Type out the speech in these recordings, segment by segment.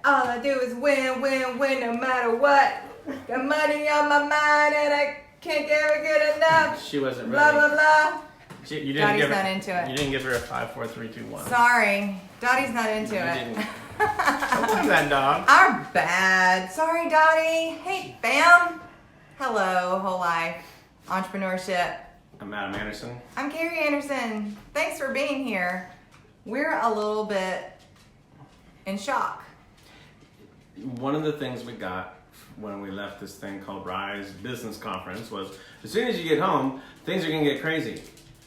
All I do is win, win, win, no matter what. Got money on my mind and I can't ever get enough. She wasn't Blah, ready. blah, blah. You didn't Dottie's give her, not into it. You didn't give her a 5, 4, 3, 2, 1. Sorry. Dottie's not into You it. didn't. Don't blame that dog. Our bad. Sorry, Dottie. Hey, fam. Hello, Whole Life Entrepreneurship. I'm Adam Anderson. I'm Carrie Anderson. Thanks for being here. We're a little bit in shock. One of the things we got when we left this thing called Rise Business Conference was, as soon as you get home, things are going to get crazy.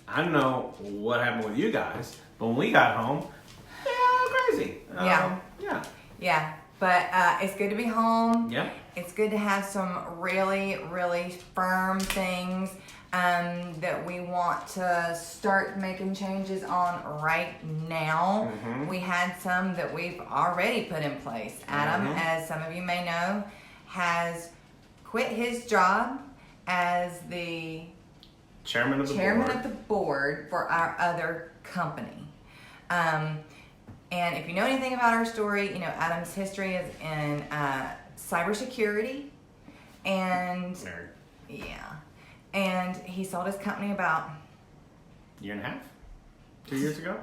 I don't know what happened with you guys, but when we got home, crazy. Yeah. But it's good to be home. Yeah. It's good to have some really, really firm things that we want to start making changes on right now. Mm-hmm. We had some that we've already put in place. Adam, as some of you may know, has quit his job as the Chairman of the board for our other company. And if you know anything about our story, you know Adam's history is in cybersecurity, and Nerd. yeah, and he sold his company about Year and a half? 2 years ago?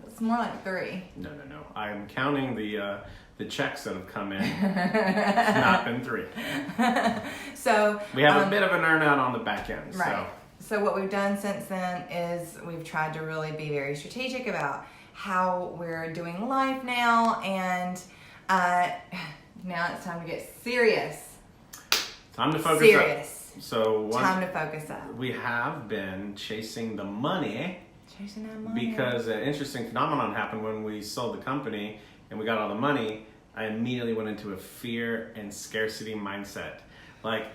it's more like 3. No. I'm counting the checks that have come in. It's not been 3. So We have a bit of an earn out on the back end. right. So what we've done since then is we've tried to really be very strategic about how we're doing life now, and now it's time to get serious. Time to focus Serious. up. So Time to focus up. we have been chasing the money Chasing that money. because an interesting phenomenon happened when we sold the company and we got all the money. I immediately went into a fear and scarcity mindset. Like,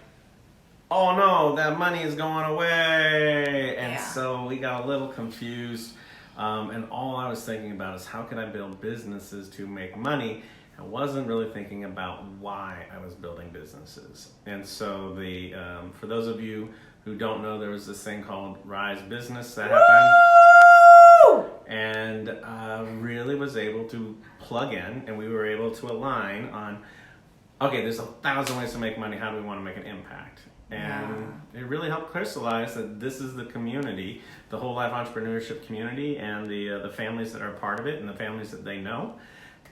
oh no, that money is going away. And Yeah. so we got a little confused. And all I was thinking about is how can I build businesses to make money? I wasn't really thinking about why I was building businesses. And so for those of you who don't know, there was this thing called Rise Business that happened. Woo! And really was able to plug in, and we were able to align on, okay, there's 1,000 ways to make money. How do we want to make an impact? And it really helped crystallize that this is the community, the Whole Life Entrepreneurship community, and the families that are part of it and the families that they know.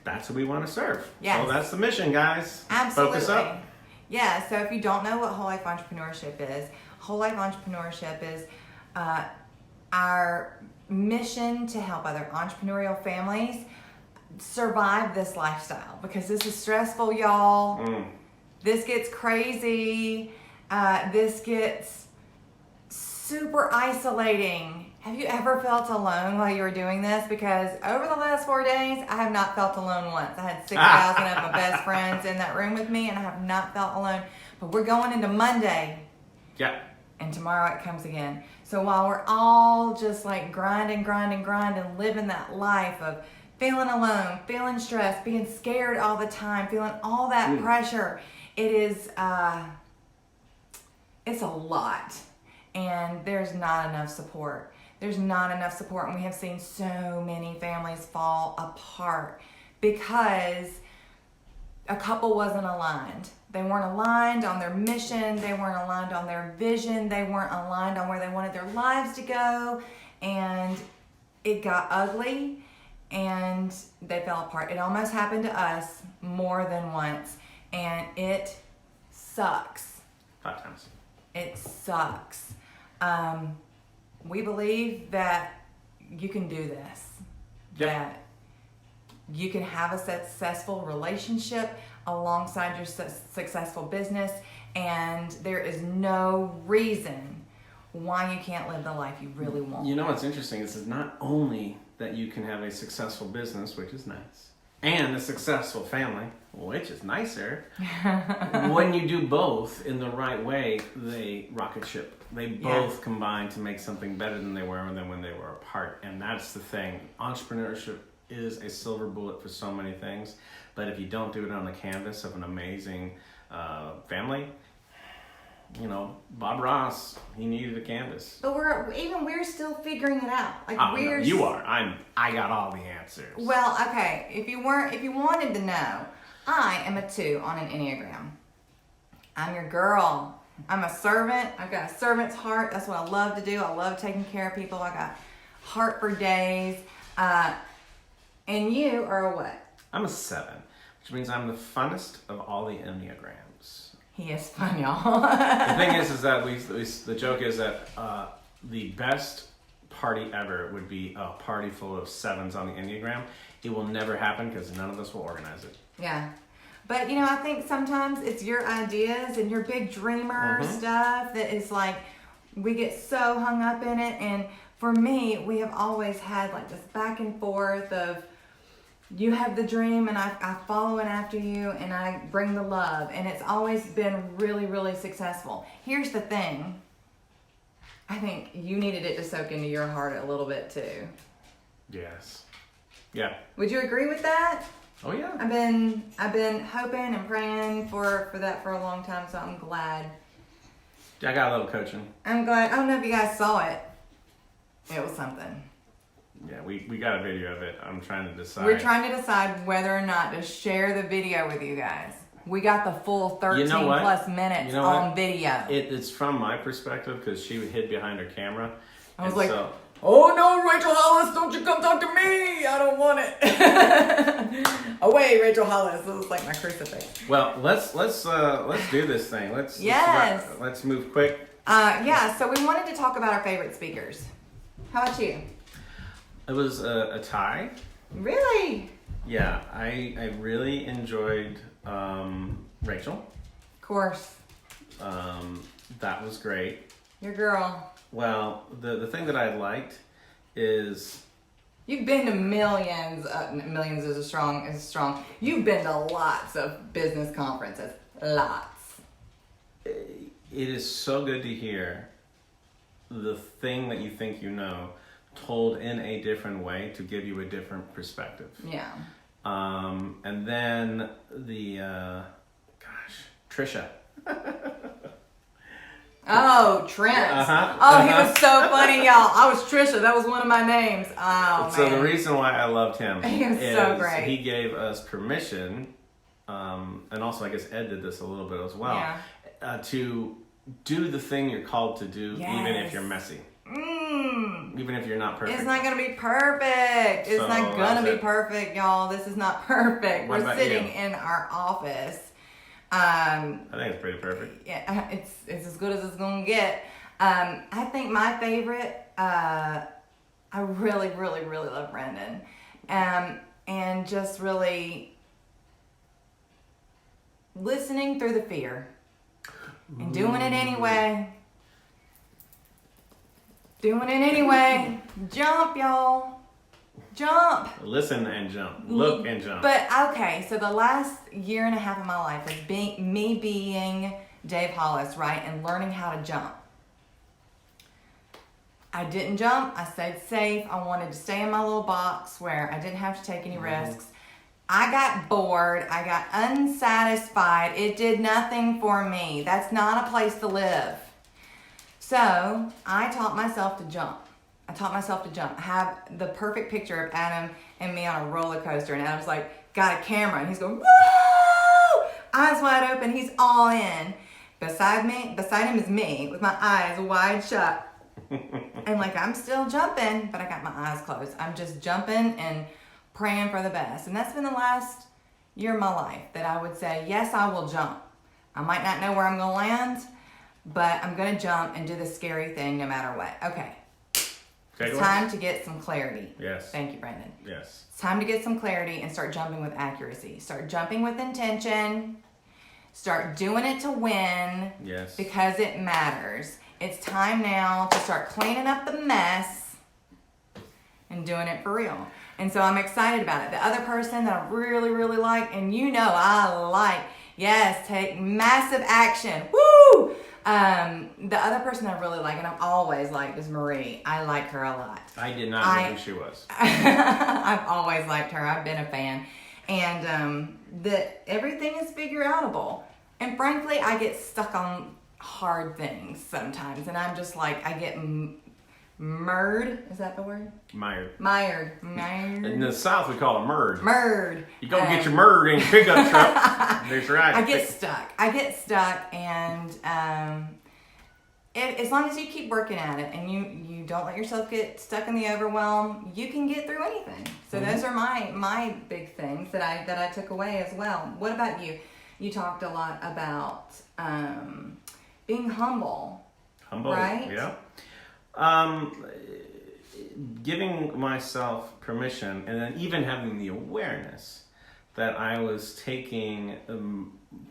That's who we want to serve. Yes. So that's the mission, guys. Absolutely. Focus up. Yeah, so if you don't know what Whole Life Entrepreneurship is, Whole Life Entrepreneurship is our mission to help other entrepreneurial families survive this lifestyle, because this is stressful, y'all. This gets crazy. This gets super isolating. Have you ever felt alone while you were doing this? Because over the last 4 days, I have not felt alone once. I had 6,000 of my best friends in that room with me, and I have not felt alone. But we're going into Monday, Yeah. and tomorrow it comes again. So while we're all just like grinding, living that life of feeling alone, feeling stressed, being scared all the time, feeling all that pressure, it is, it's a lot. And there's not enough support. There's not enough support, and we have seen so many families fall apart because a couple wasn't aligned. They weren't aligned on their mission. They weren't aligned on their vision. They weren't aligned on where they wanted their lives to go, and it got ugly, and they fell apart. It almost happened to us more than once, and it sucks. 5 times. It sucks. We believe that you can do this. Yep. That you can have a successful relationship alongside your successful business, and there is no reason why you can't live the life you really want. You know what's interesting? This is not only that you can have a successful business, which is nice, and a successful family, which is nicer. When you do both in the right way, they rocket ship. They both combine to make something better than they were than when they were apart. And that's the thing. Entrepreneurship is a silver bullet for so many things, but if you don't do it on the canvas of an amazing family, you know, Bob Ross, he needed a canvas. But we're still figuring it out. Like No, you are. I got all the answers. Well, okay. If you wanted to know, I am a 2 on an Enneagram. I'm your girl. I'm a servant. I've got a servant's heart. That's what I love to do. I love taking care of people. I got heart for days. And you are a what? I'm a 7, which means I'm the funnest of all the Enneagrams. He is fun, y'all. The thing is that the joke is that the best party ever would be a party full of 7s on the Enneagram. It will never happen because none of us will organize it. Yeah. But, I think sometimes it's your ideas and your big dreamer stuff that is like, we get so hung up in it. And for me, we have always had like this back and forth of, you have the dream and I follow it after you and I bring the love. And it's always been really, really successful. Here's the thing. I think you needed it to soak into your heart a little bit too. Yes. Yeah. Would you agree with that? Oh yeah. I've been hoping and praying for that for a long time, so I'm glad. I got a little coaching. I'm glad. I don't know if you guys saw it. It was something. Yeah, we got a video of it. I'm trying to decide. We're trying to decide whether or not to share the video with you guys. We got the full 13 plus minutes on video. It's from my perspective because she hid behind her camera. I was like, oh no, Rachel Hollis, don't you come talk to me. I don't want it. Away, Rachel Hollis. This is like my crucifix. Well, let's do this thing. Let's move quick. So we wanted to talk about our favorite speakers. How about you? It was a tie. Really? Yeah, I really enjoyed Rachel. Of course. That was great. Your girl. Well, the thing that I liked is you've been to millions. Millions is strong. You've been to lots of business conferences. Lots. It is so good to hear the thing that you think you know told in a different way to give you a different perspective. Yeah. And then Trisha. Oh, Trent. He was so funny, y'all. I was Trisha. That was one of my names. Oh, so man. the reason why I loved him is so great. He gave us permission, and also I guess Ed did this a little bit as well, to do the thing you're called to do, even if you're messy. Even if you're not perfect. It's not going to be perfect. It's not going to be perfect, y'all. This is not perfect. We're sitting in our office. I think it's pretty perfect. Yeah, it's as good as it's going to get. I think my favorite, I really, really, really love Brendan. And just really listening through the fear and doing it anyway. Doing it anyway. Jump, y'all. Jump. Listen and jump. Look and jump. But okay, so the last year and a half of my life is me being Dave Hollis, right? And learning how to jump. I didn't jump. I stayed safe. I wanted to stay in my little box where I didn't have to take any risks. I got bored. I got unsatisfied. It did nothing for me. That's not a place to live. So I taught myself to jump. I have the perfect picture of Adam and me on a roller coaster. And Adam's like, got a camera. And he's going, woo! Eyes wide open. He's all in. Beside him is me with my eyes wide shut. And like, I'm still jumping, but I got my eyes closed. I'm just jumping and praying for the best. And that's been the last year of my life that I would say, yes, I will jump. I might not know where I'm going to land, but I'm going to jump and do the scary thing no matter what. Okay. It's time to get some clarity. Yes. Thank you, Brandon. Yes. It's time to get some clarity and start jumping with accuracy. Start jumping with intention. Start doing it to win. Yes. Because it matters. It's time now to start cleaning up the mess and doing it for real. And so I'm excited about it. The other person that I really, really like, and I like, yes, take massive action. Woo! The other person I really like, and I've always liked, is Marie. I like her a lot. I did not know who she was. I've always liked her. I've been a fan. And everything is figure outable. And frankly, I get stuck on hard things sometimes. And I'm just like, I get Merd. Is that the word? Mired. Mired. In the South, we call it murd. Merd. You go get your murd in your pickup truck. That's right. I get stuck, and as long as you keep working at it and you don't let yourself get stuck in the overwhelm, you can get through anything. So those are my big things that I took away as well. What about you? You talked a lot about being humble. Humble, right? Yeah. Giving myself permission, and then even having the awareness that I was taking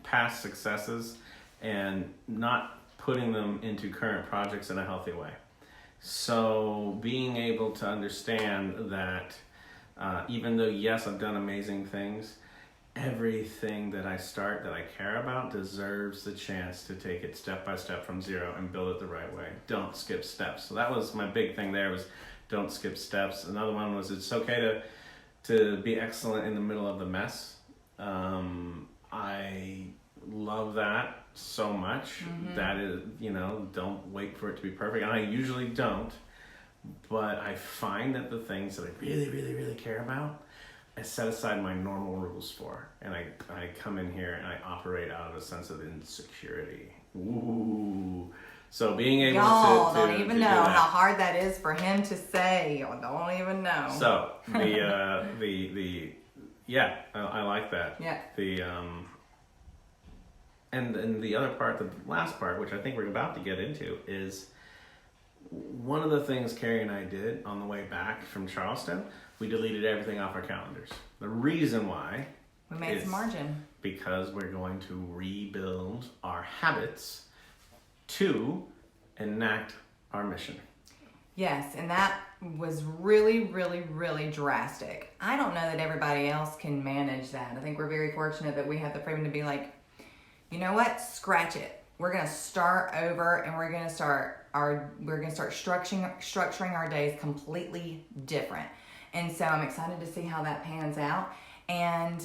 past successes and not putting them into current projects in a healthy way. So being able to understand that even though, yes, I've done amazing things, everything that I start that I care about deserves the chance to take it step by step from zero and build it the right way. Don't skip steps. So that was my big thing there, was don't skip steps. Another one was it's okay to be excellent in the middle of the mess. I love that so much. That is, don't wait for it to be perfect. And I usually don't, but I find that the things that I really, really, really care about, I set aside my normal rules for, and I come in here and I operate out of a sense of insecurity. Ooh. So being able Y'all to don't even do know that. how hard that is for him to say. Y'all don't even know. So I like that. Yeah. And the other part, the last part, which I think we're about to get into, is one of the things Carrie and I did on the way back from Charleston. We deleted everything off our calendars. The reason why We made some margin. because we're going to rebuild our habits to enact our mission. Yes, and that was really, really, really drastic. I don't know that everybody else can manage that. I think we're very fortunate that we have the freedom to be like, you know what? Scratch it. We're gonna start over, and we're gonna start structuring our days completely different. And so I'm excited to see how that pans out and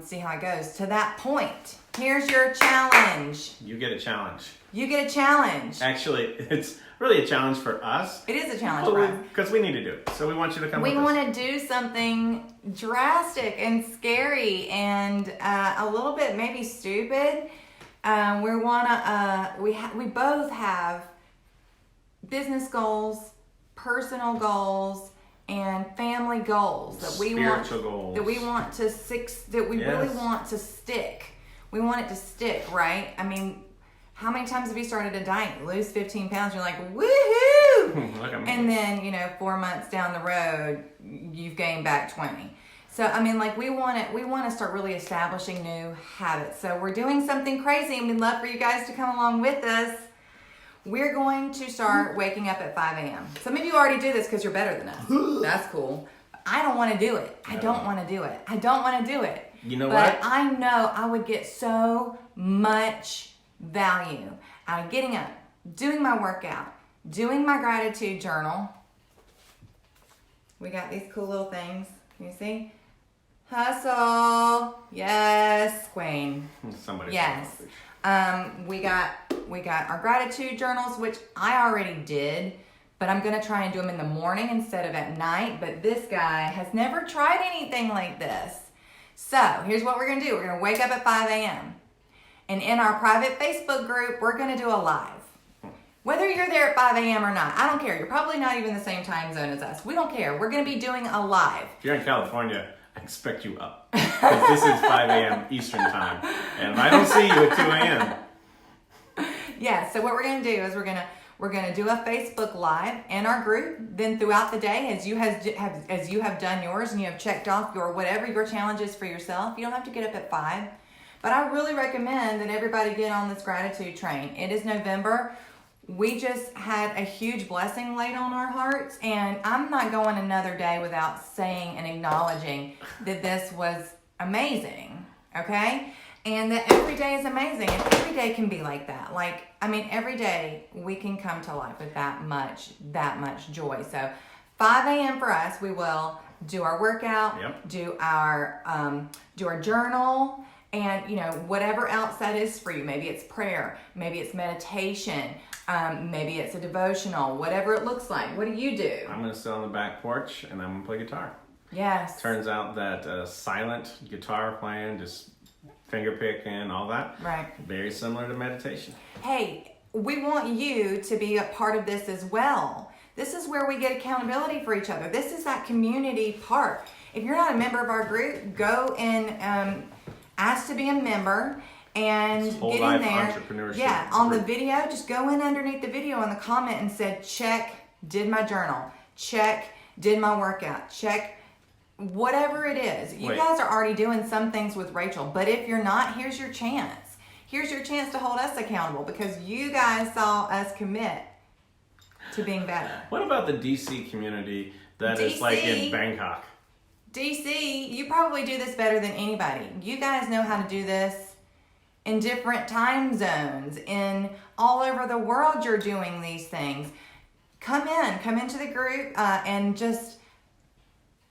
see how it goes. To that point, here's your challenge. You get a challenge. You get a challenge. Actually, it's really a challenge for us. It is a challenge for us. Because we need to do it. So we want you to come We with us. want to do something drastic and scary and a little bit maybe stupid. We both have business goals, personal goals, and family goals that we Spiritual goals. that we want to really want to stick. We want it to stick, right? I mean, how many times have you started a diet? You lose 15 pounds, you're like, woohoo! Look at me. And then, 4 months down the road, you've gained back 20. So, I mean, like, we want to start really establishing new habits. So we're doing something crazy, and we'd love for you guys to come along with us. We're going to start waking up at 5 a.m. Some of you already do this because you're better than us. That's cool. I don't want to do it. I don't want to do it. You know but what? I know I would get so much value out of getting up, doing my workout, doing my gratitude journal. We got these cool little things. Can you see? Hustle. Yes, Queen. Somebody. Yes. We got our gratitude journals, which I already did, but I'm gonna try and do them in the morning instead of at night. But this guy has never tried anything like this. So here's what we're gonna do. We're gonna wake up at 5 a.m. And in our private Facebook group, we're gonna do a live. Whether you're there at 5 a.m. or not, I don't care. You're probably not even the same time zone as us. We don't care. We're gonna be doing a live. If you're in California, I expect you up. Because this is 5 a.m. Eastern time. And I don't see you at 2 a.m. Yeah, so what we're gonna do is we're gonna do a Facebook Live in our group. Then throughout the day, as you have done yours and you have checked off whatever your challenge is for yourself, you don't have to get up at 5. But I really recommend that everybody get on this gratitude train. It is November. We just had a huge blessing laid on our hearts, and I'm not going another day without saying and acknowledging that this was amazing, okay? And that every day is amazing, and every day can be like that. Every day we can come to life with that much joy. So 5 a.m. for us, we will do our workout, Yep. do our journal, And, whatever else that is for you, maybe it's prayer, maybe it's meditation, maybe it's a devotional, whatever it looks like. What do you do? I'm going to sit on the back porch and I'm going to play guitar. Yes. Turns out that silent guitar playing, just finger picking, all that, Right. very similar to meditation. Hey, we want you to be a part of this as well. This is where we get accountability for each other. This is that community part. If you're not a member of our group, go and ask to be a member and Whole get life in there. entrepreneurship Yeah, on the group. video, just go in underneath the video on the comment and said, check, did my journal. Check, did my workout. Check, whatever it is. You Wait. guys are already doing some things with Rachel, but if you're not, here's your chance. Here's your chance to hold us accountable because you guys saw us commit to being better. What about the DC community that is like in DC? Bangkok? DC, you probably do this better than anybody. You guys know how to do this in different time zones. In all over the world, you're doing these things. Come into the group and just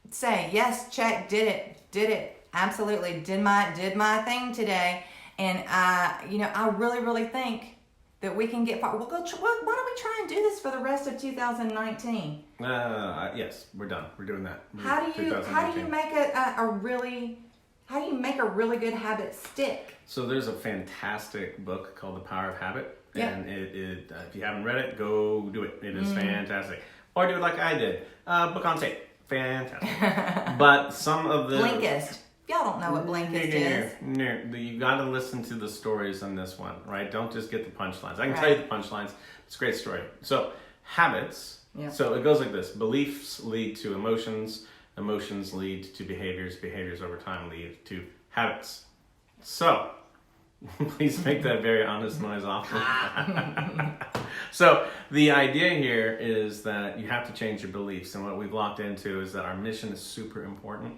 say, yes, check, did it, absolutely, did my thing today. And I really, really think that we can get far. Why don't we try and do this for the rest of 2019? Yes, we're done. We're doing that. How do you 2018. make a really good habit stick? So there's a fantastic book called The Power of Habit, Yeah. and it if you haven't read it, go do it. It is fantastic. Or do it like I did. Book on tape, fantastic. But some of the Blinkist. Y'all don't know what Blinkist is. No, you got to listen to the stories on this one, right? Don't just get the punchlines. I can tell Right. you the punchlines. It's a great story. So habits. Yeah. So it goes like this: beliefs lead to emotions. Emotions lead to behaviors. Behaviors over time lead to habits. So please make that very honest noise often. So the idea here is that you have to change your beliefs, and what we've locked into is that our mission is super important.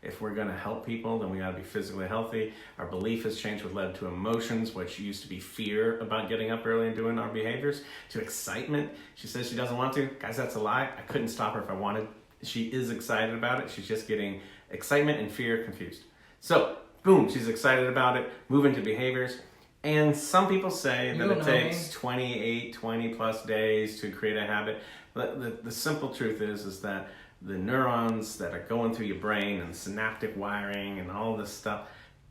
If we're going to help people, then we got to be physically healthy. Our belief has changed, which led to emotions, which used to be fear about getting up early and doing our behaviors, to excitement. She says she doesn't want to. Guys, that's a lie. I couldn't stop her if I wanted. She is excited about it. She's just getting excitement and fear confused. So, boom, she's excited about it. Move into behaviors. And some people say that it takes 20 plus days to create a habit. But the simple truth is that the neurons that are going through your brain and synaptic wiring and all this stuff,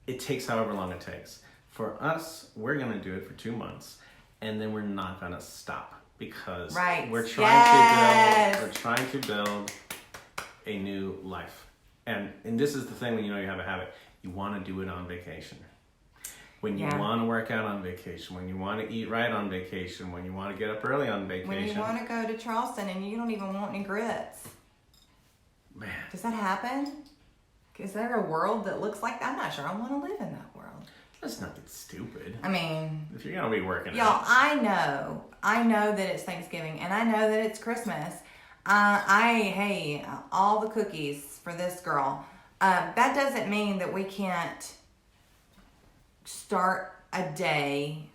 it takes however long it takes. For us, we're going to do it for 2 months, and then we're not going to stop because Right. we're Yes. trying to build a new life. And this is the thing when you know you have a habit, you want to do it on vacation. When you Yeah. want to work out on vacation, when you want to eat right on vacation, when you want to get up early on vacation. When you want to go to Charleston and you don't even want any grits. Man, Does that happen? Is there a world that looks like that? I'm not sure I want to live in that world. that's nothing stupid. I mean, If you're going to be working y'all, out. I know that it's Thanksgiving and I know that it's Christmas. Hey, all the cookies for this girl. That doesn't mean that we can't start a day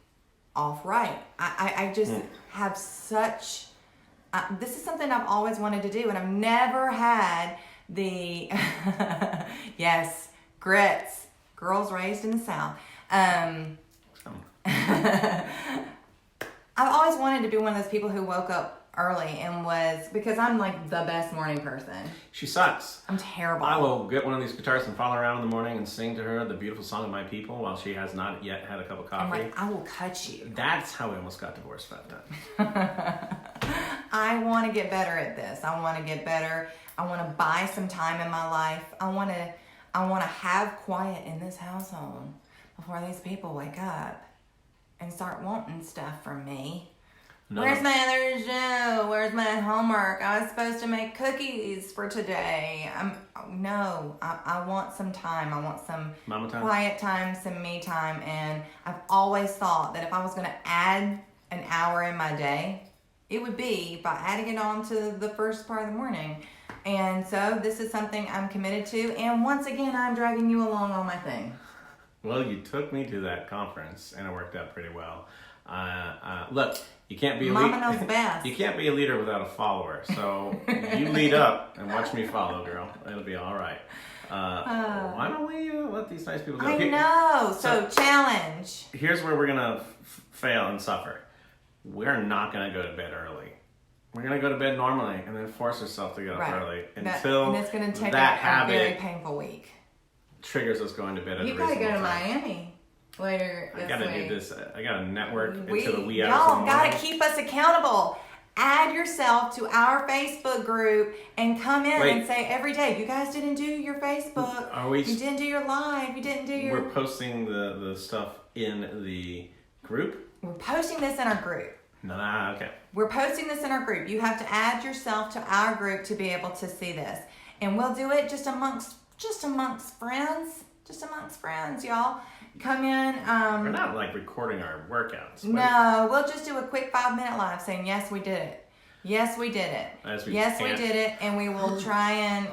off right. I just have such, this is something I've always wanted to do, and I've never had the, yes, grits, girls raised in the South. I've always wanted to be one of those people who woke up early and because I'm like the best morning person. She sucks. I'm terrible. I will get one of these guitars and follow around in the morning and sing to her the beautiful song of my people while she has not yet had a cup of I'm coffee. like, I will cut you. That's how we almost got divorced 5 times. I want to get better at this. I want to get better. I want to buy some time in my life. I want to have quiet in this household before these people wake up and start wanting stuff from me. Where's my other show? Where's my homework? I was supposed to make cookies for today. I want some time. I want some Mama time? quiet time, some me time. And I've always thought that if I was going to add an hour in my day, it would be by adding it on to the first part of the morning. And so this is something I'm committed to. And once again, I'm dragging you along on my thing. Well, you took me to that conference, and it worked out pretty well. Look, you can't be a Mama knows best. You can't be a leader without a follower. So you lead up and watch me follow, girl. It'll be all right. Why don't we let these nice people go? I know. So challenge. Here's where we're gonna fail and suffer. We're not gonna go to bed early. We're gonna go to bed normally and then force ourselves to get up early and until it's gonna take that a very habit painful week. triggers us going to bed at You a gotta reasonable go to time. Miami later. I gotta do this. I gotta network into the wee hours of the Y'all morning. gotta keep us accountable. Add yourself to our Facebook group and come in and say every day, you guys didn't do your Facebook. You didn't do your live. You didn't do your. We're posting the stuff in the group. We're posting this in our group. Nah, okay. We're posting this in our group. You have to add yourself to our group to be able to see this, and we'll do it just amongst friends. Just amongst friends, y'all. Come in. We're not like recording our workouts. No, we'll just do a quick 5-minute live saying, yes, we did it. Yes, we did it. Yes, we did it. And we will try and,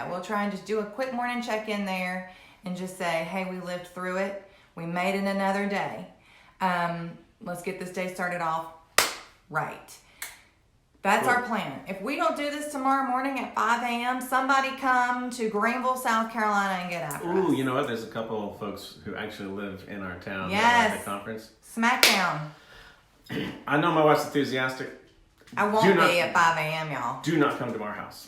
we'll try and just do a quick morning check-in there and just say, hey, we lived through it. We made it another day. Let's get this day started off right. That's our plan. If we don't do this tomorrow morning at 5 a.m., somebody come to Greenville, South Carolina and get after us. Ooh, you know what? There's a couple of folks who actually live in our town Yes. at the conference. Smackdown. I know my wife's enthusiastic. I won't be at 5 a.m., y'all. Do not come to our house.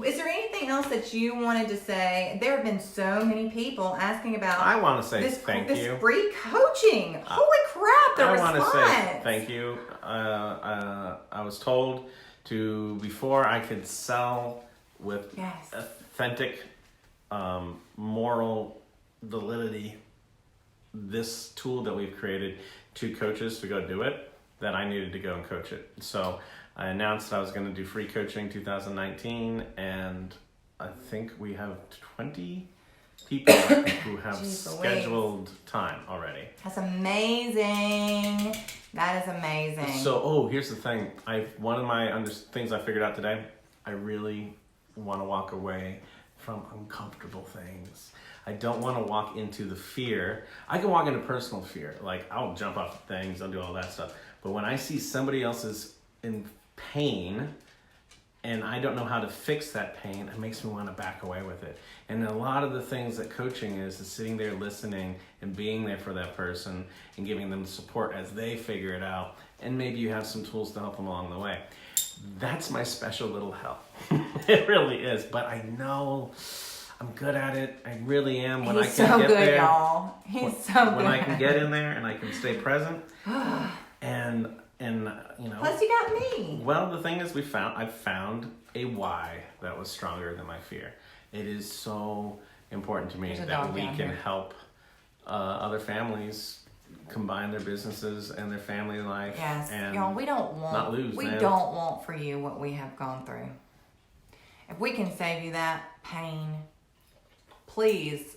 Is there anything else that you wanted to say? There have been so many people asking about I want to say this this free coaching. Holy crap, the response. I want to say thank you. I was told before I could sell with authentic, moral validity, this tool that we've created to coaches to go do it, that I needed to go and coach it. So I announced that I was going to do free coaching 2019, and I think we have 20 people who have scheduled time already. That's amazing. That is amazing. So, here's the thing. One of my things I figured out today, I really want to walk away from uncomfortable things. I don't want to walk into the fear. I can walk into personal fear. Like, I'll jump off things, I'll do all that stuff. But when I see somebody else's in pain and I don't know how to fix that pain, it makes me want to back away with it. And a lot of the things that coaching is sitting there listening and being there for that person and giving them support as they figure it out. And maybe you have some tools to help them along the way. That's my special little help. It really is. But I know I'm good at it. I really am. When He's I can so get good, there, y'all. He's so good. When I can get in there and I can stay present and you know. Plus, you got me. Well, the thing is, I've found a why that was stronger than my fear. It is so important to me that we can help other families combine their businesses and their family life. Yes, and y'all. We don't want for you what we have gone through. If we can save you that pain, please,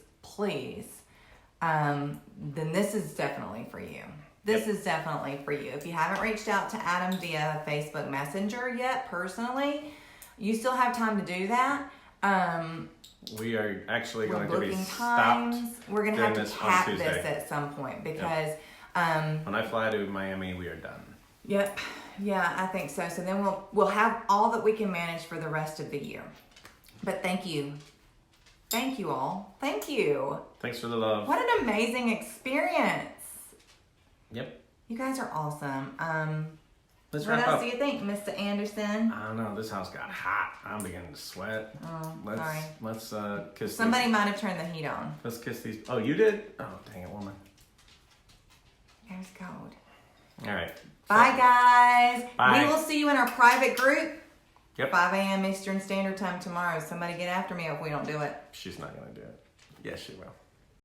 then this is definitely for you. This is definitely for you. If you haven't reached out to Adam via Facebook Messenger yet, personally, you still have time to do that. We are actually going to be stopped. We're going to have to cap this at some point because when I fly to Miami, we are done. Yep. Yeah, I think so. So then we'll have all that we can manage for the rest of the year. But thank you. Thank you all. Thank you. Thanks for the love. What an amazing experience. Yep. You guys are awesome. Let's what wrap else up. do you think, Mr. Anderson? I don't know. This house got hot. I'm beginning to sweat. Oh, Let's kiss. Somebody might have turned the heat on. Let's kiss these. Oh, you did? Oh, dang it, woman. There's cold. All right. Bye, guys. Bye. We will see you in our private group. Yep. 5 a.m. Eastern Standard Time tomorrow. Somebody get after me if we don't do it. She's not going to do it. Yes, she will.